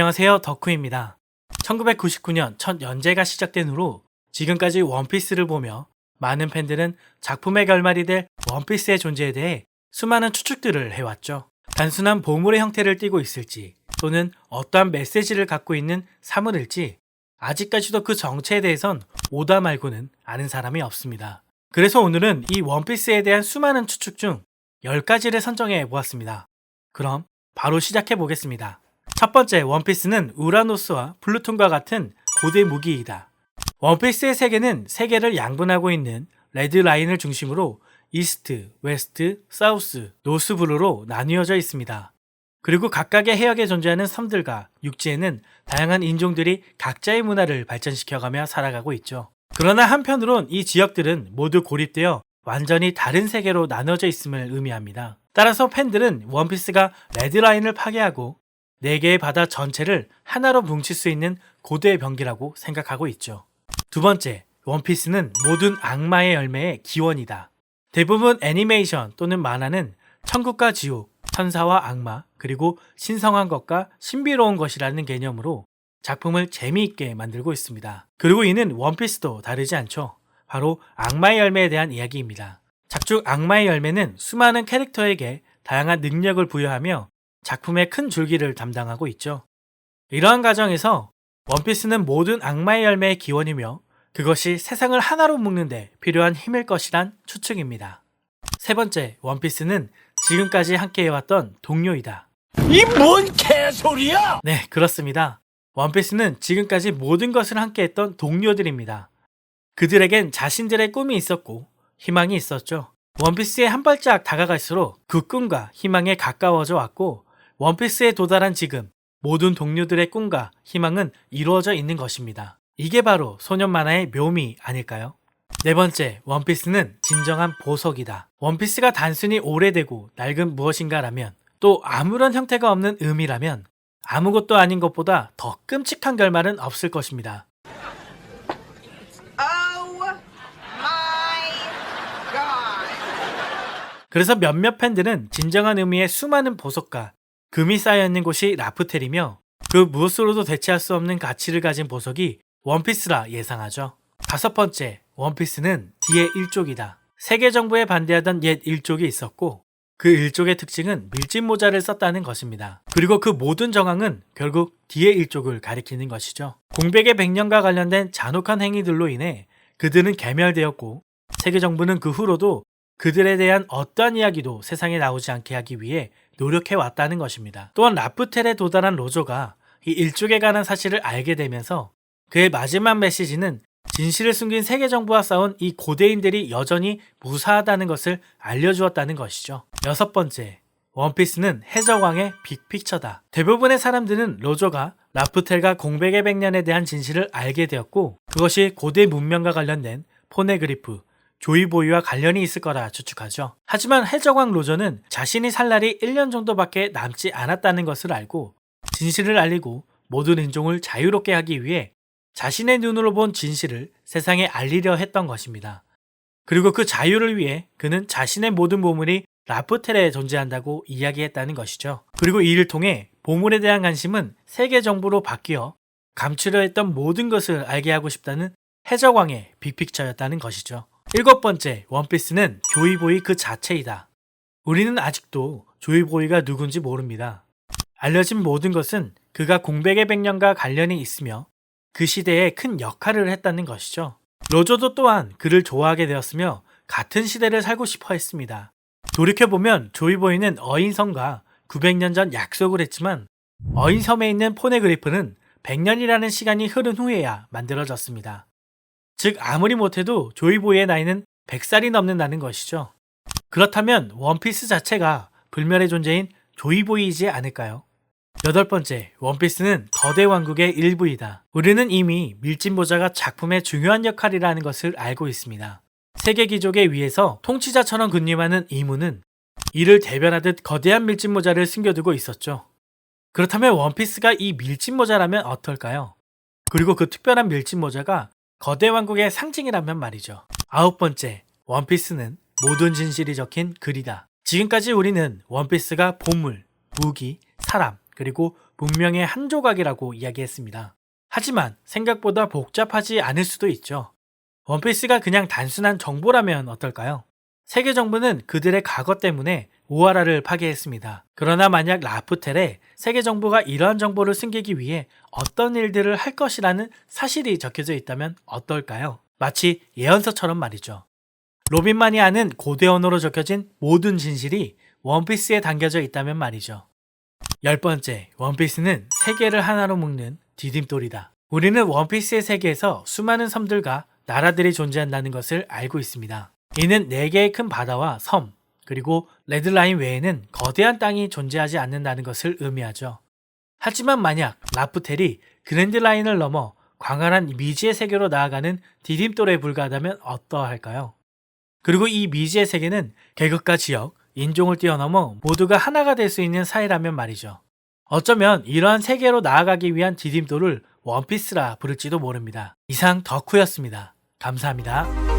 안녕하세요, 덕후입니다. 1999년 첫 연재가 시작된 후로 지금까지 원피스를 보며 많은 팬들은 작품의 결말이 될 원피스의 존재에 대해 수많은 추측들을 해왔죠. 단순한 보물의 형태를 띠고 있을지 또는 어떠한 메시지를 갖고 있는 사물일지 아직까지도 그 정체에 대해선 오다 말고는 아는 사람이 없습니다. 그래서 오늘은 이 원피스에 대한 수많은 추측 중 10가지를 선정해 보았습니다. 그럼 바로 시작해 보겠습니다. 첫 번째, 원피스는 우라노스와 플루톤과 같은 고대 무기이다. 원피스의 세계는 세계를 양분하고 있는 레드 라인을 중심으로 이스트, 웨스트, 사우스, 노스 블루로 나뉘어져 있습니다. 그리고 각각의 해역에 존재하는 섬들과 육지에는 다양한 인종들이 각자의 문화를 발전시켜가며 살아가고 있죠. 그러나 한편으론 이 지역들은 모두 고립되어 완전히 다른 세계로 나눠져 있음을 의미합니다. 따라서 팬들은 원피스가 레드라인을 파괴하고 4개의 바다 전체를 하나로 뭉칠 수 있는 고대의 병기라고 생각하고 있죠. 두 번째, 원피스는 모든 악마의 열매의 기원이다. 대부분 애니메이션 또는 만화는 천국과 지옥, 천사와 악마, 그리고 신성한 것과 신비로운 것이라는 개념으로 작품을 재미있게 만들고 있습니다. 그리고 이는 원피스도 다르지 않죠. 바로 악마의 열매에 대한 이야기입니다. 작중 악마의 열매는 수많은 캐릭터에게 다양한 능력을 부여하며 작품의 큰 줄기를 담당하고 있죠. 이러한 과정에서 원피스는 모든 악마의 열매의 기원이며 그것이 세상을 하나로 묶는데 필요한 힘일 것이란 추측입니다. 세 번째, 원피스는 지금까지 함께해왔던 동료이다. 이 뭔 개소리야! 네, 그렇습니다. 원피스는 지금까지 모든 것을 함께했던 동료들입니다. 그들에겐 자신들의 꿈이 있었고 희망이 있었죠. 원피스에 한 발짝 다가갈수록 그 꿈과 희망에 가까워져 왔고 원피스에 도달한 지금 모든 동료들의 꿈과 희망은 이루어져 있는 것입니다. 이게 바로 소년 만화의 묘미 아닐까요? 네 번째, 원피스는 진정한 보석이다. 원피스가 단순히 오래되고 낡은 무엇인가라면 또 아무런 형태가 없는 의미라면 아무것도 아닌 것보다 더 끔찍한 결말은 없을 것입니다. 그래서 몇몇 팬들은 진정한 의미의 수많은 보석과 금이 쌓여있는 곳이 라프텔이며 그 무엇으로도 대체할 수 없는 가치를 가진 보석이 원피스라 예상하죠. 다섯 번째, 원피스는 D의 일족이다. 세계 정부에 반대하던 옛 일족이 있었고 그 일족의 특징은 밀짚 모자를 썼다는 것입니다. 그리고 그 모든 정황은 결국 D의 일족을 가리키는 것이죠. 공백의 백년과 관련된 잔혹한 행위들로 인해 그들은 괴멸되었고 세계 정부는 그 후로도 그들에 대한 어떠한 이야기도 세상에 나오지 않게 하기 위해 노력해 왔다는 것입니다. 또한 라프텔에 도달한 로저가 이 일족에 관한 사실을 알게 되면서 그의 마지막 메시지는 진실을 숨긴 세계 정부와 싸운 이 고대인들이 여전히 무사하다는 것을 알려주었다는 것이죠. 여섯 번째, 원피스는 해적왕의 빅픽처다. 대부분의 사람들은 로저가 라프텔과 공백의 백년에 대한 진실을 알게 되었고 그것이 고대 문명과 관련된 포네그리프, 조이보이와 관련이 있을 거라 추측하죠. 하지만 해적왕 로저는 자신이 살 날이 1년 정도밖에 남지 않았다는 것을 알고 진실을 알리고 모든 인종을 자유롭게 하기 위해 자신의 눈으로 본 진실을 세상에 알리려 했던 것입니다. 그리고 그 자유를 위해 그는 자신의 모든 보물이 라프텔에 존재한다고 이야기했다는 것이죠. 그리고 이 일을 통해 보물에 대한 관심은 세계 정부로 바뀌어 감추려 했던 모든 것을 알게 하고 싶다는 해적왕의 빅픽처였다는 것이죠. 일곱 번째, 원피스는 조이보이 그 자체이다. 우리는 아직도 조이보이가 누군지 모릅니다. 알려진 모든 것은 그가 공백의 백년과 관련이 있으며 그 시대에 큰 역할을 했다는 것이죠. 로저도 또한 그를 좋아하게 되었으며 같은 시대를 살고 싶어 했습니다. 돌이켜보면 조이보이는 어인섬과 900년 전 약속을 했지만 어인섬에 있는 포네그리프는 100년이라는 시간이 흐른 후에야 만들어졌습니다. 즉 아무리 못해도 조이보이의 나이는 100살이 넘는다는 것이죠. 그렇다면 원피스 자체가 불멸의 존재인 조이보이이지 않을까요? 여덟 번째, 원피스는 거대 왕국의 일부이다. 우리는 이미 밀짚 모자가 작품의 중요한 역할이라는 것을 알고 있습니다. 세계 귀족에 의해서 통치자처럼 군림하는 이무는 이를 대변하듯 거대한 밀짚 모자를 숨겨두고 있었죠. 그렇다면 원피스가 이 밀짚 모자라면 어떨까요? 그리고 그 특별한 밀짚 모자가 거대 왕국의 상징이라면 말이죠. 아홉 번째, 원피스는 모든 진실이 적힌 글이다. 지금까지 우리는 원피스가 보물, 무기, 사람, 그리고 문명의 한 조각이라고 이야기했습니다. 하지만 생각보다 복잡하지 않을 수도 있죠. 원피스가 그냥 단순한 정보라면 어떨까요? 세계 정부는 그들의 과거 때문에 오하라를 파괴했습니다. 그러나 만약 라프텔에 세계 정부가 이러한 정보를 숨기기 위해 어떤 일들을 할 것이라는 사실이 적혀져 있다면 어떨까요? 마치 예언서처럼 말이죠. 로빈만이 아는 고대 언어로 적혀진 모든 진실이 원피스에 담겨져 있다면 말이죠. 10번째, 원피스는 세계를 하나로 묶는 디딤돌이다. 우리는 원피스의 세계에서 수많은 섬들과 나라들이 존재한다는 것을 알고 있습니다. 이는 4개의 큰 바다와 섬, 그리고 레드라인 외에는 거대한 땅이 존재하지 않는다는 것을 의미하죠. 하지만 만약 라프텔이 그랜드라인을 넘어 광활한 미지의 세계로 나아가는 디딤돌에 불과하다면 어떠할까요? 그리고 이 미지의 세계는 계급과 지역, 인종을 뛰어넘어 모두가 하나가 될 수 있는 사이라면 말이죠. 어쩌면 이러한 세계로 나아가기 위한 디딤돌을 원피스라 부를지도 모릅니다. 이상 덕후였습니다. 감사합니다.